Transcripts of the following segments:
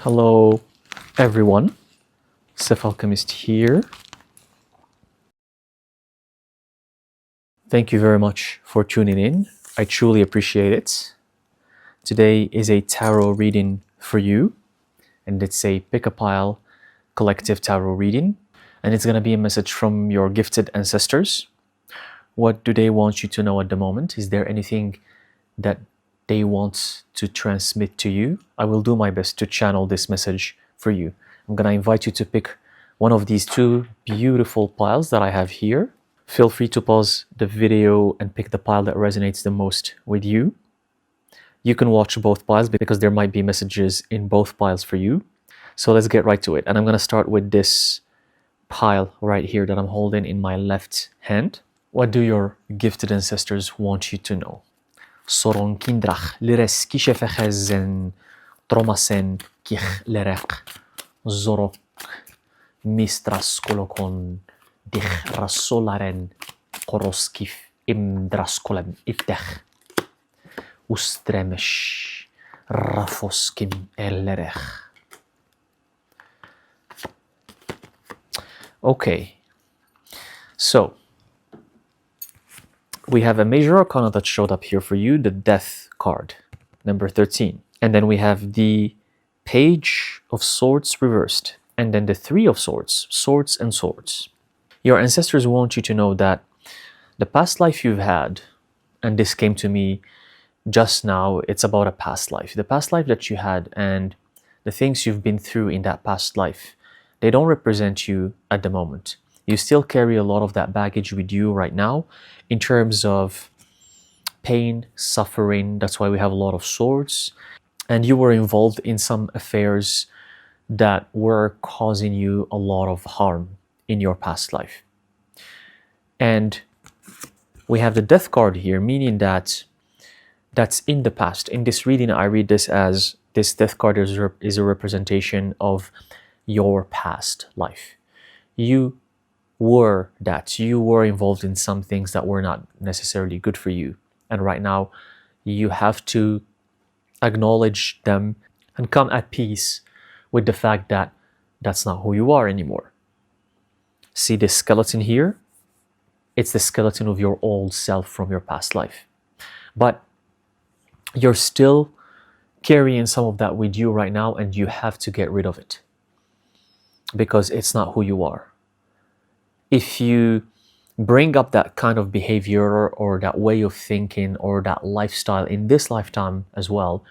Hello everyone, Alchemist here. Thank you very much for tuning in. I truly appreciate it. Today is a tarot reading for you, and it's a pick a pile collective tarot reading, and it's going to be a message from your gifted ancestors. What do they want you to know at the moment? Is there anything that they want to transmit to you? I will do my best to channel this message for you. I'm going to invite you to pick one of these two beautiful piles that I have here. Feel free to pause the video and pick the pile that resonates the most with you. You can watch both piles because there might be messages in both piles for you. So let's get right to it. And I'm going to start with this pile right here that I'm holding in my left hand. What do your gifted ancestors want you to know? Soron kindrach lires kishefechezen tromasen kich lerek zorok mistras kolokon dich rasolaren koroskif imdraskolem iftech ustremesh rafoskim ellerech. Okay, so we have a major arcana that showed up here for you, the Death card, number 13. And then we have the Page of Swords reversed. And then the Three of Swords, Swords and Swords. Your ancestors want you to know that the past life you've had, and this came to me just now, it's about a past life. The past life that you had and the things you've been through in that past life, they don't represent you at the moment. You still carry a lot of that baggage with you right now in terms of pain, suffering. That's why we have a lot of swords. And you were involved in some affairs that were causing you a lot of harm in your past life. And we have the Death card here, meaning that that's in the past. In this reading, I read this as this Death card is a representation of your past life. You were involved in some things that were not necessarily good for you, and right now you have to acknowledge them and come at peace with the fact that that's not who you are anymore. See this skeleton here? It's the skeleton of your old self from your past life, but you're still carrying some of that with you right now, and you have to get rid of it because it's not who you are. If you bring up that kind of behavior or that way of thinking or that lifestyle in this lifetime as well,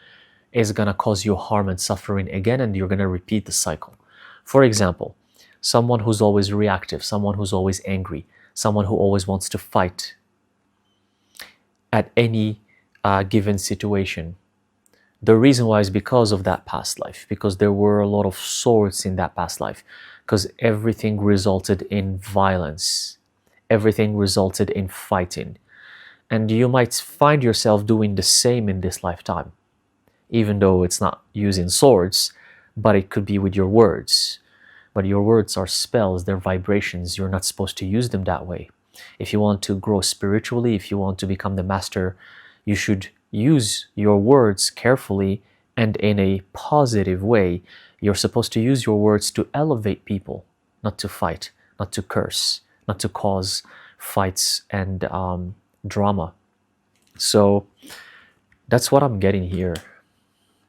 it's going to cause you harm and suffering again, and you're going to repeat the cycle. For example, someone who's always reactive, someone who's always angry, someone who always wants to fight at any given situation. The reason why is because of that past life, because there were a lot of swords in that past life, because everything resulted in violence, everything resulted in fighting. And you might find yourself doing the same in this lifetime, even though it's not using swords, but it could be with your words. But your words are spells, they're vibrations. You're not supposed to use them that way. If you want to grow spiritually, if you want to become the master, you should use your words carefully and in a positive way. You're supposed to use your words to elevate people, not to fight, not to curse, not to cause fights and drama. So that's what I'm getting here.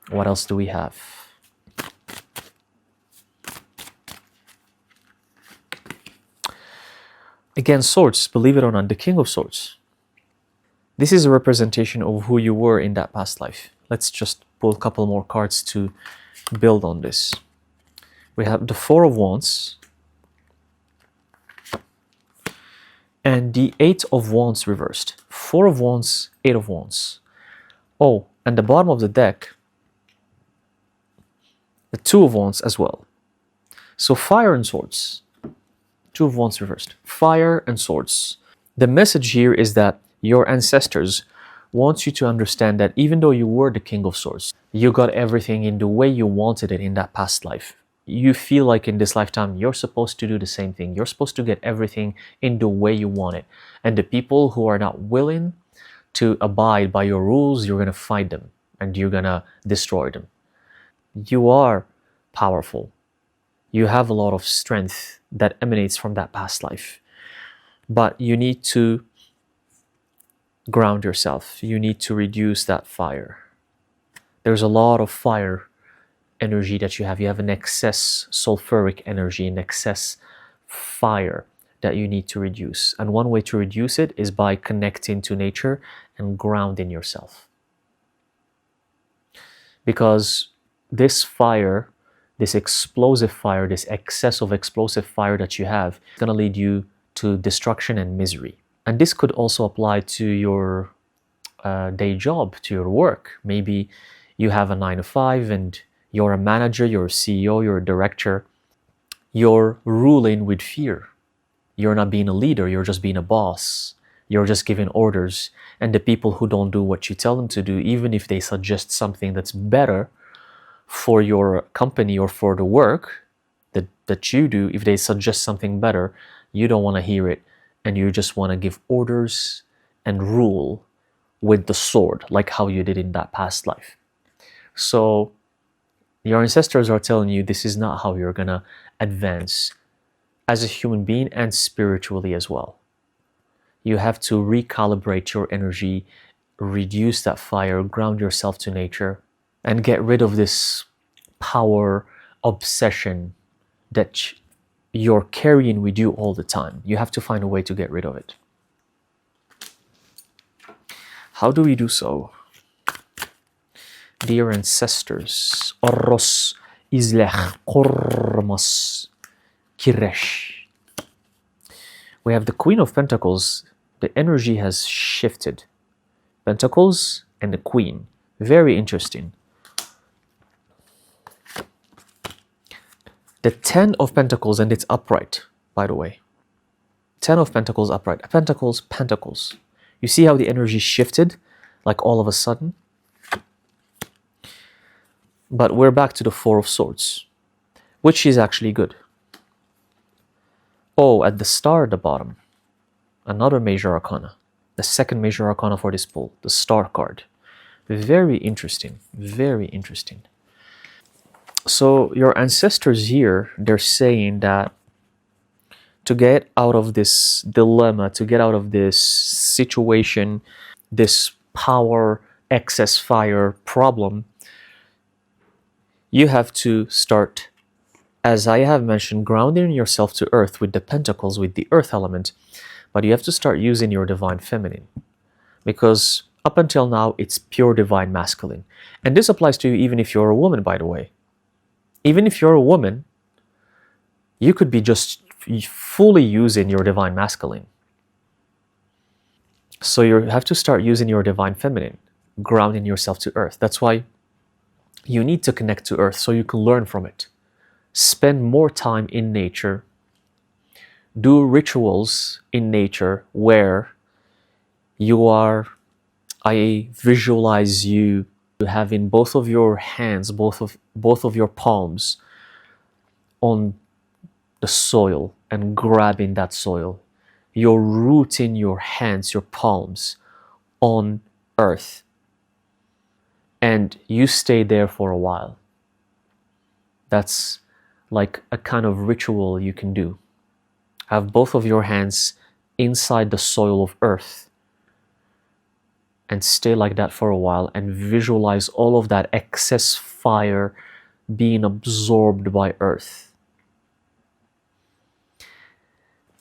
What else do we have? Again, swords, believe it or not, the King of Swords. This is a representation of who you were in that past life. Let's just pull a couple more cards to build on this. We have the Four of Wands and the Eight of Wands reversed. Four of Wands, Eight of Wands. Oh, and the bottom of the deck, the Two of Wands as well. So Fire and Swords. Two of Wands reversed. Fire and Swords. The message here is that your ancestors want you to understand that even though you were the King of Swords, you got everything in the way you wanted it in that past life. You feel like in this lifetime, you're supposed to do the same thing. You're supposed to get everything in the way you want it. And the people who are not willing to abide by your rules, you're going to fight them and you're going to destroy them. You are powerful. You have a lot of strength that emanates from that past life. But you need to ground yourself. You need to reduce that fire. There's a lot of fire energy that you have. You have an excess sulfuric energy, an excess fire that you need to reduce. And one way to reduce it is by connecting to nature and grounding yourself. Because this fire, this explosive fire, this excess of explosive fire that you have, is going to lead you to destruction and misery. And this could also apply to your day job, to your work. Maybe you have a 9 to 5 and you're a manager, you're a CEO, you're a director. You're ruling with fear. You're not being a leader, you're just being a boss. You're just giving orders. And the people who don't do what you tell them to do, even if they suggest something that's better for your company or for the work that you do, if they suggest something better, you don't want to hear it. And you just want to give orders and rule with the sword, like how you did in that past life. So your ancestors are telling you this is not how you're going to advance as a human being and spiritually as well. You have to recalibrate your energy, reduce that fire, ground yourself to nature, and get rid of this power obsession that you're carrying with you all the time. You have to find a way to get rid of it. How do we do so? Dear ancestors, Orros Islech Kormos Kiresh. We have the Queen of Pentacles. The energy has shifted. Pentacles and the Queen. Very interesting. The 10 of Pentacles, and it's upright, by the way. 10 of Pentacles upright. Pentacles, Pentacles. You see how the energy shifted, like all of a sudden? But we're back to the 4 of Swords, which is actually good. Oh, at the star at the bottom, another major arcana. The second major arcana for this pull, the star card. Very interesting, very interesting. So your ancestors here, they're saying that to get out of this dilemma, to get out of this situation, this power, excess fire problem, you have to start, as I have mentioned, grounding yourself to earth with the pentacles, with the earth element, but you have to start using your divine feminine, because up until now, it's pure divine masculine. And this applies to you even if you're a woman, by the way. Even if you're a woman, you could be just fully using your divine masculine. So you have to start using your divine feminine, grounding yourself to earth. That's why you need to connect to earth so you can learn from it. Spend more time in nature. Do rituals in nature where you are, I visualize you having both of your hands, both of your palms on the soil and grabbing that soil. You're rooting your hands, your palms on earth. And you stay there for a while. That's like a kind of ritual you can do. Have both of your hands inside the soil of earth and stay like that for a while and visualize all of that excess fire being absorbed by earth.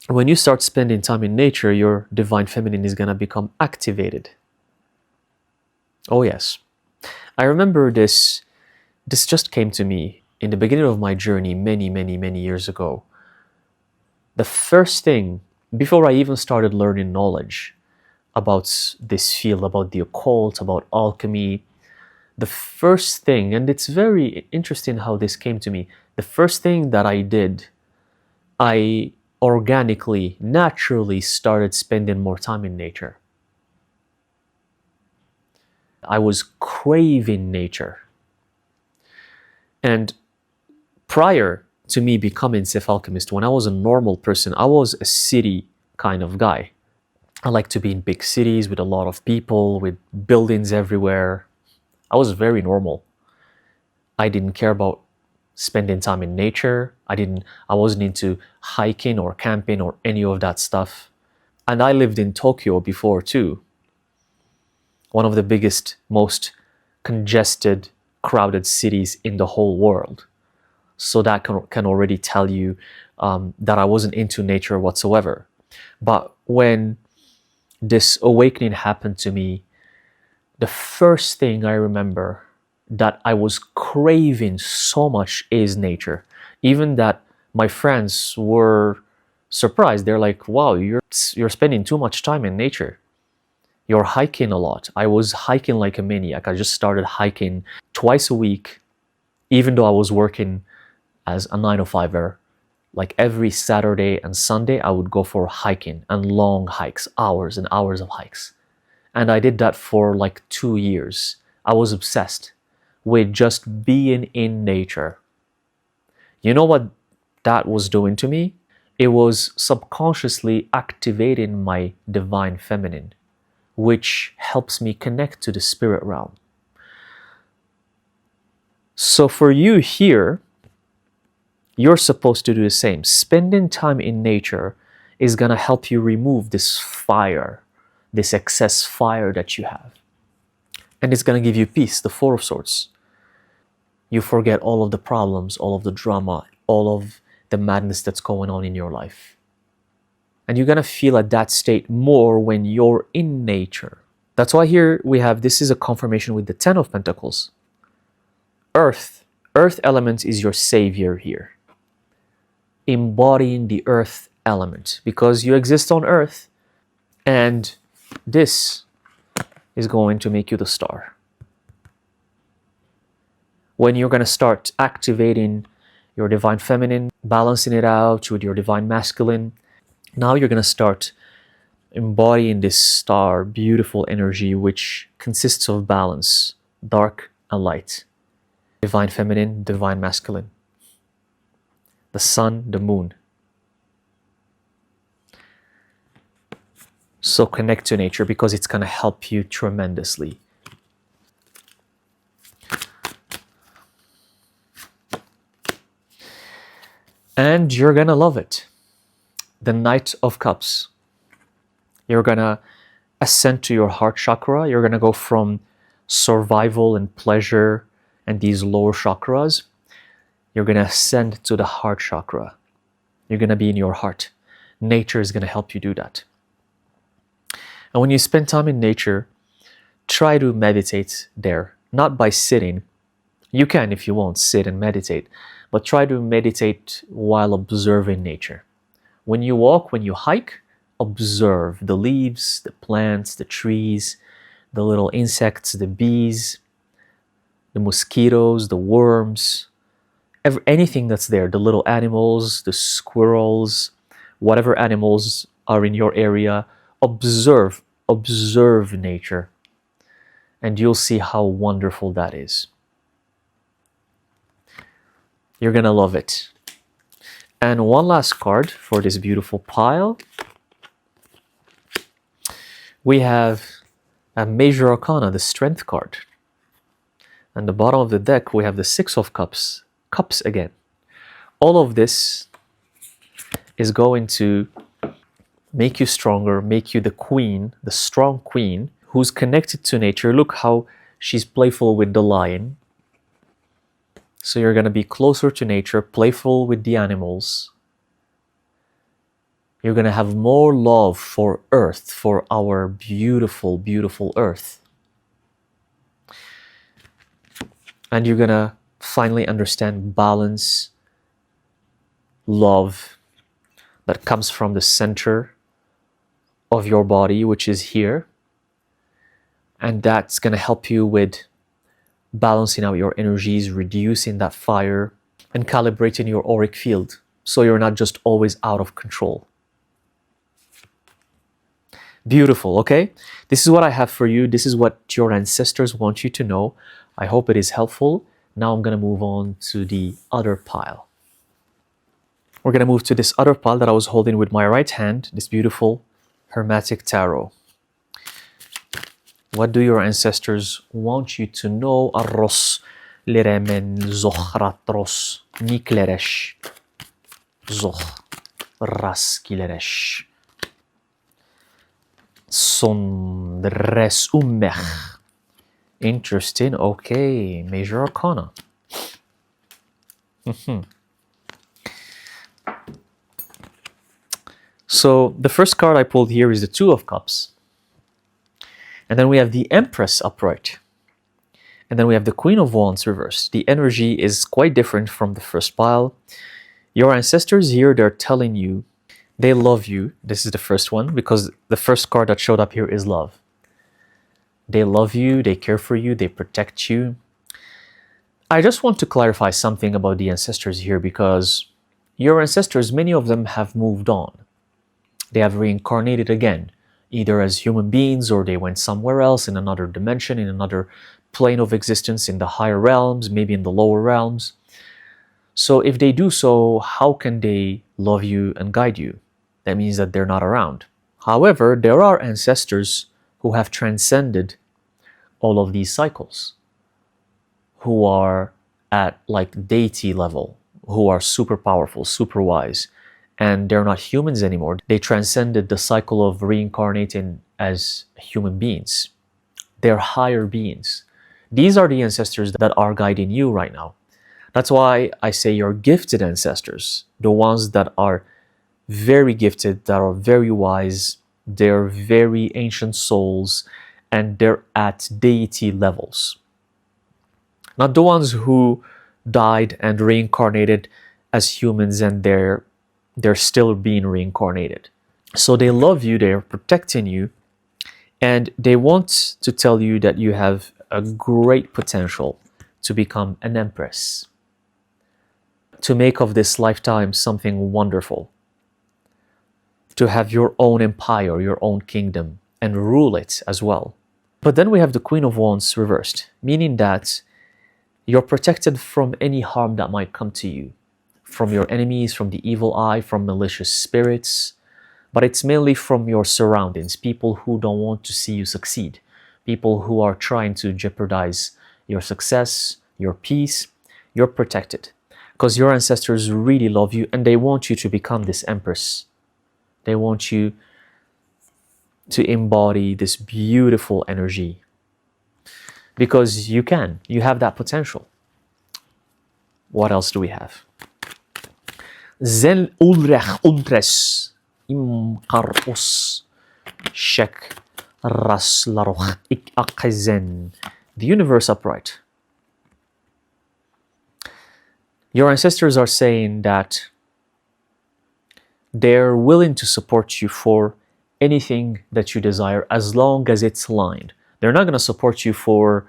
When you start spending time in nature, your divine feminine is going to become activated. Oh yes. I remember this just came to me in the beginning of my journey many years ago. The first thing, before I even started learning knowledge about this field, about the occult, about alchemy, the first thing, and it's very interesting how this came to me, the first thing that I did, I organically, naturally started spending more time in nature. I was craving nature. And prior to me becoming Self Alchemist, when I was a normal person, I was a city kind of guy. I like to be in big cities with a lot of people, with buildings everywhere. I was very normal. I didn't care about spending time in nature. I wasn't into hiking or camping or any of that stuff. And I lived in Tokyo before too. One of the biggest, most congested, crowded cities in the whole world. So that can already tell you that I wasn't into nature whatsoever. But when this awakening happened to me, the first thing I remember that I was craving so much is nature. Even that my friends were surprised. They're like, wow, you're spending too much time in nature. You're hiking a lot. I was hiking like a maniac. I just started hiking twice a week, even though I was working as a 9 to 5er. Like every Saturday and Sunday, I would go for hiking and long hikes, hours and hours of hikes. And I did that for like 2 years. I was obsessed with just being in nature. You know what that was doing to me? It was subconsciously activating my divine feminine, which helps me connect to the spirit realm. So for you here, you're supposed to do the same. Spending time in nature is going to help you remove this fire, this excess fire that you have. And it's going to give you peace, the Four of Swords. You forget all of the problems, all of the drama, all of the madness that's going on in your life. And you're going to feel at that state more when you're in nature. That's why here we have, this is a confirmation with the Ten of Pentacles. Earth. Earth element is your savior here. Embodying the earth element, because you exist on earth, and this is going to make you the star. When you're going to start activating your divine feminine, balancing it out with your divine masculine, now you're going to start embodying this star, beautiful energy, which consists of balance, dark and light, divine feminine, divine masculine, the sun, the moon. So connect to nature, because it's going to help you tremendously. And you're going to love it. The Knight of Cups. You're going to ascend to your heart chakra. You're going to go from survival and pleasure and these lower chakras. You're going to ascend to the heart chakra. You're going to be in your heart. Nature is going to help you do that. And when you spend time in nature, try to meditate there. Not by sitting. You can, if you want, sit and meditate. But try to meditate while observing nature. When you walk, when you hike, observe the leaves, the plants, the trees, the little insects, the bees, the mosquitoes, the worms, anything that's there, the little animals, the squirrels, whatever animals are in your area, observe nature, and you'll see how wonderful that is. You're gonna love it. And one last card for this beautiful pile. We have a Major Arcana, the Strength card. And the bottom of the deck, we have the Six of Cups. Cups again. All of this is going to make you stronger, make you the queen, the strong queen, who's connected to nature. Look how she's playful with the lion. So you're going to be closer to nature, playful with the animals. You're going to have more love for Earth, for our beautiful, beautiful Earth. And you're going to finally understand balance, love that comes from the center of your body, which is here. And that's going to help you with balancing out your energies, reducing that fire, and calibrating your auric field so you're not just always out of control. Beautiful, okay? This is what I have for you. This is what your ancestors want you to know. I hope it is helpful. Now I'm going to move on to the other pile. We're going to move to this other pile that I was holding with my right hand, this beautiful Hermetic Tarot. What do your ancestors want you to know, Arros? Liremen zohratros nikleresh. Zoh raskileresh. Son res ummech. Interesting. Okay, major arcana. So the first card I pulled here is the Two of Cups. And then we have the Empress upright. And then we have the Queen of Wands reversed. The energy is quite different from the first pile. Your ancestors here, they're telling you they love you. This is the first one because the first card that showed up here is love. They love you, they care for you, they protect you. I just want to clarify something about the ancestors here because your ancestors, many of them have moved on. They have reincarnated again, either as human beings or they went somewhere else in another dimension, in another plane of existence, in the higher realms, maybe in the lower realms. So if they do so, how can they love you and guide you? That means that they're not around. However, there are ancestors who have transcended all of these cycles, who are at like deity level, who are super powerful, super wise, and they're not humans anymore. They transcended the cycle of reincarnating as human beings. They're higher beings. These are the ancestors that are guiding you right now. That's why I say your gifted ancestors, the ones that are very gifted, that are very wise, they're very ancient souls, and they're at deity levels. Not the ones who died and reincarnated as humans and they're still being reincarnated. So they love you, they're protecting you, and they want to tell you that you have a great potential to become an empress, to make of this lifetime something wonderful, to have your own empire, your own kingdom, and rule it as well. But then we have the Queen of Wands reversed, meaning that you're protected from any harm that might come to you, from your enemies, from the evil eye, from malicious spirits, but it's mainly from your surroundings, people who don't want to see you succeed, people who are trying to jeopardize your success, your peace. You're protected because your ancestors really love you and they want you to become this empress. They want you to embody this beautiful energy because you have that potential. What else do we have? Zel ulrech untres imkaros shek ras laroch ik akzen. The universe upright. Your ancestors are saying that they're willing to support you for anything that you desire as long as it's aligned. They're not going to support you for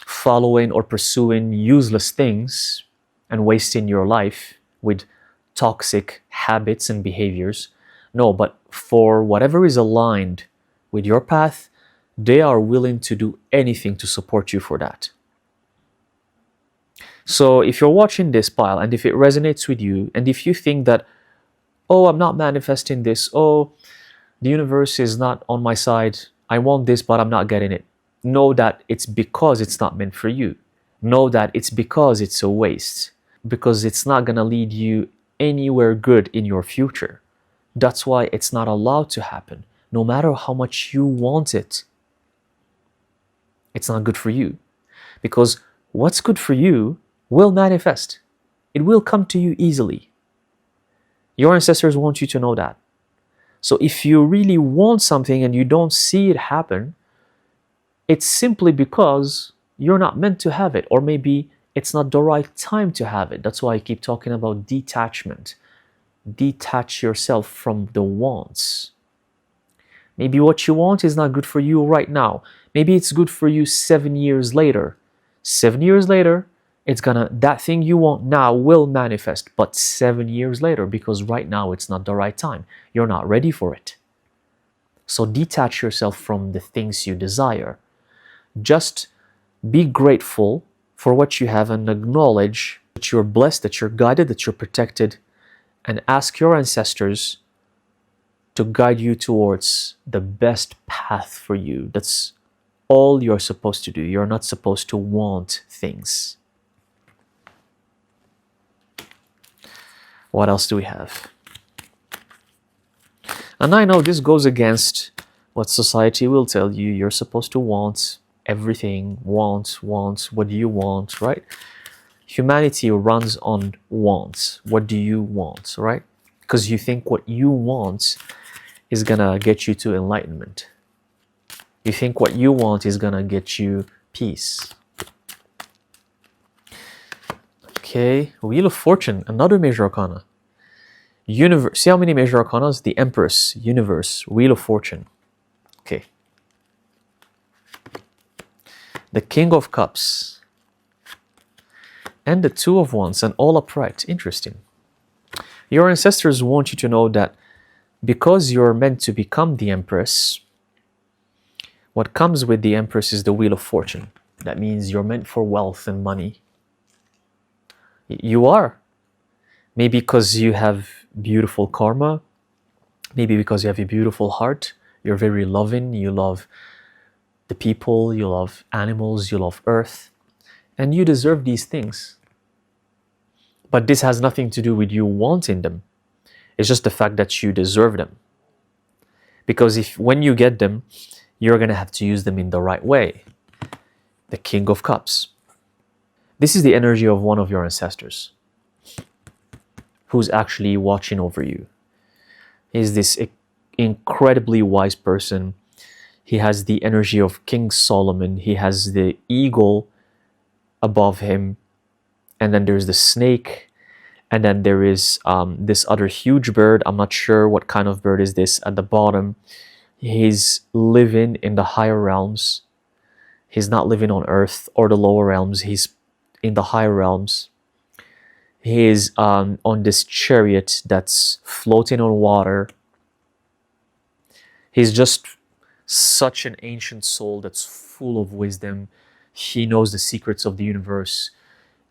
following or pursuing useless things and wasting your life with toxic habits and behaviors. No, but for whatever is aligned with your path, they are willing to do anything to support you for that. So if you're watching this pile and if it resonates with you and if you think that, oh, I'm not manifesting this, oh, the universe is not on my side, I want this but I'm not getting it, know that it's because it's not meant for you. Know that it's because it's a waste, because it's not going to lead you anywhere good in your future. That's why it's not allowed to happen. No matter how much you want it, it's not good for you. Because what's good for you will manifest. It will come to you easily. Your ancestors want you to know that. So if you really want something and you don't see it happen, it's simply because you're not meant to have it, or maybe it's not the right time to have it. That's why I keep talking about detachment. Detach yourself from the wants. Maybe what you want is not good for you right now. Maybe it's good for you 7 years later. 7 years later, that thing you want now will manifest, but 7 years later, because right now it's not the right time. You're not ready for it. So detach yourself from the things you desire. Just be grateful for what you have and acknowledge that you're blessed, that you're guided, that you're protected, and ask your ancestors to guide you towards the best path for you. That's all you're supposed to do. You're not supposed to want things. What else do we have? And I know this goes against what society will tell you. You're supposed to want everything. Want. What do you want, right? Humanity runs on wants. What do you want, right? Because you think what you want is gonna get you to enlightenment. You think what you want is gonna get you peace. Okay, Wheel of Fortune, another major arcana. Universe. See how many major arcanas? The Empress, Universe, Wheel of Fortune. Okay. The King of Cups. And the Two of Wands, and all upright. Interesting. Your ancestors want you to know that because you're meant to become the Empress, what comes with the Empress is the Wheel of Fortune. That means you're meant for wealth and money. You are. Maybe because you have beautiful karma. Maybe because you have a beautiful heart. You're very loving. You love the people. You love animals. You love earth. And you deserve these things. But this has nothing to do with you wanting them. It's just the fact that you deserve them. Because when you get them, you're going to have to use them in the right way. The King of Cups. This is the energy of one of your ancestors who's actually watching over you. He's this incredibly wise person. He has the energy of King Solomon. He has the eagle above him. And then there's the snake. And then there is this other huge bird. I'm not sure what kind of bird is this at the bottom. He's living in the higher realms. He's not living on earth or the lower realms. He's in the higher realms. He is on this chariot that's floating on water. He's just such an ancient soul that's full of wisdom. He knows the secrets of the universe,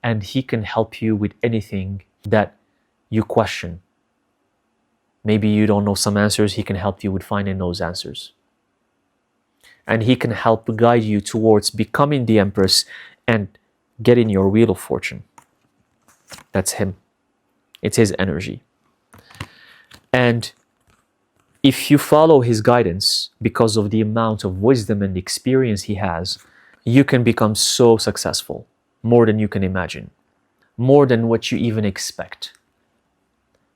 and he can help you with anything that you question. Maybe you don't know some answers. He can help you with finding those answers. And he can help guide you towards becoming the Empress and getting your Wheel of Fortune. That's him. It's his energy. And if you follow his guidance, because of the amount of wisdom and experience he has, you can become so successful, more than you can imagine, more than what you even expect.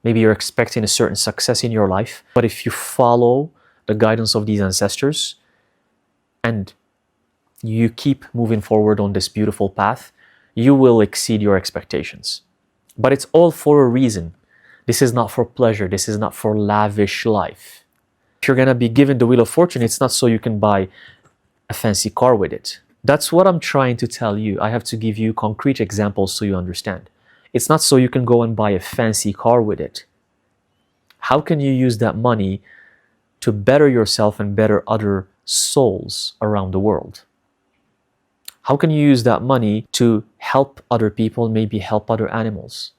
Maybe you're expecting a certain success in your life, but if you follow the guidance of these ancestors and you keep moving forward on this beautiful path, you will exceed your expectations. But it's all for a reason. This is not for pleasure. This is not for lavish life. If you're going to be given the Wheel of Fortune, it's not so you can buy a fancy car with it. That's what I'm trying to tell you. I have to give you concrete examples so you understand. It's not so you can go and buy a fancy car with it. How can you use that money to better yourself and better other souls around the world? How can you use that money to help other people, maybe help other animals?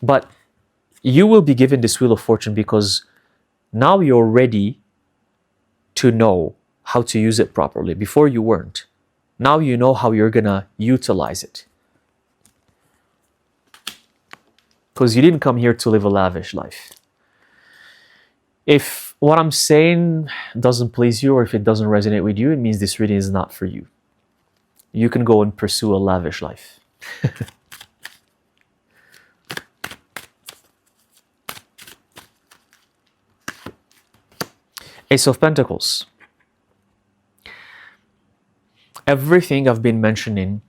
But you will be given this Wheel of Fortune because now you're ready to know how to use it properly. Before you weren't. Now you know how you're gonna utilize it. Because you didn't come here to live a lavish life. If what I'm saying doesn't please you or if it doesn't resonate with you, it means this reading is not for you. You can go and pursue a lavish life. Ace of Pentacles. Everything I've been mentioning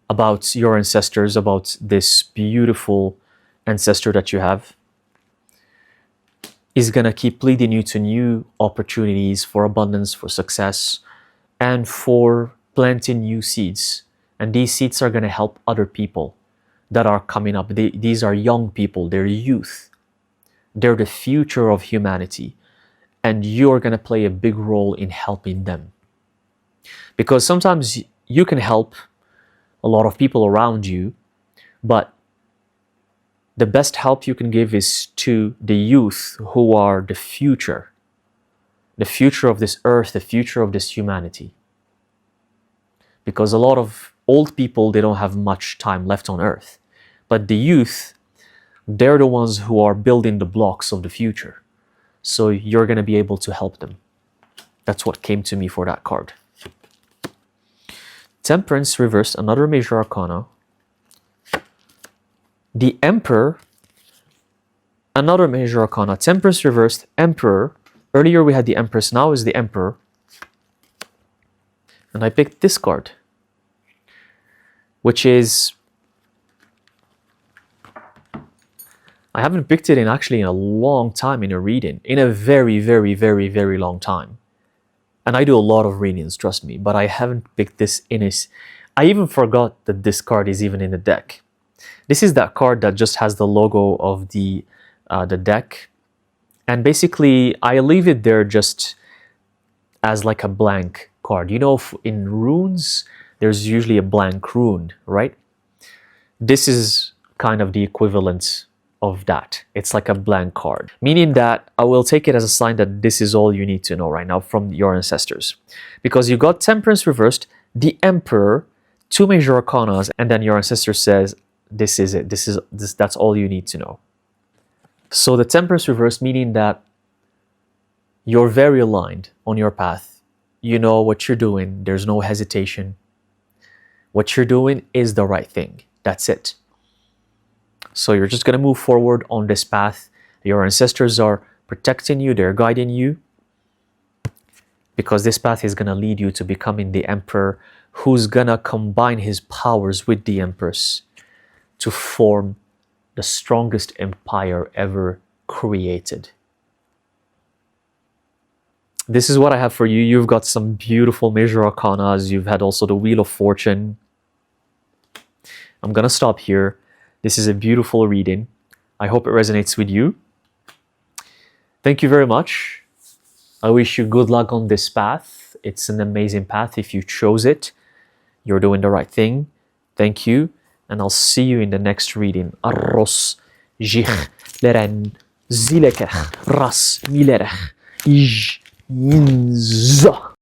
about your ancestors, about this beautiful ancestor that you have, is going to keep leading you to new opportunities for abundance, for success, and for planting new seeds. And these seeds are going to help other people that are coming up. These are young people, they're youth. They're the future of humanity. And you're going to play a big role in helping them. Because sometimes you can help a lot of people around you, but the best help you can give is to the youth who are the future. the future of this earth, the future of this humanity. Because a lot of old people, they don't have much time left on earth. But the youth, they're the ones who are building the blocks of the future. So you're going to be able to help them. That's what came to me for that card. Temperance reversed, another major arcana. The Emperor, another major arcana. Temperance reversed, Emperor. Earlier we had the Empress, now is the Emperor. And I picked this card, which is, I haven't picked it in actually in a long time in a reading, in a very, very, very, very long time. And I do a lot of readings, trust me, but I haven't picked this in it. I even forgot that this card is even in the deck. This is that card that just has the logo of the deck. And basically, I leave it there just as like a blank card. You know, in runes, there's usually a blank rune, right? This is kind of the equivalent of that. It's like a blank card, meaning that I will take it as a sign that this is all you need to know right now from your ancestors. Because you got Temperance reversed, the Emperor, two major arcanas, and then your ancestor says, this is it. That's all you need to know. So the Temperance reversed, meaning that you're very aligned on your path. You know what you're doing. There's no hesitation. What you're doing is the right thing. That's it. So you're just going to move forward on this path. Your ancestors are protecting you. They're guiding you. Because this path is going to lead you to becoming the Emperor, who's going to combine his powers with the Empress to form the strongest empire ever created. This is what I have for you. You've got some beautiful major arcanas. You've had also the Wheel of Fortune. I'm going to stop here. This is a beautiful reading. I hope it resonates with you. Thank you very much. I wish you good luck on this path. It's an amazing path. If you chose it, you're doing the right thing. Thank you. And I'll see you in the next reading. Arros, jich, leren, zileke, ras, milere, ij, yinza.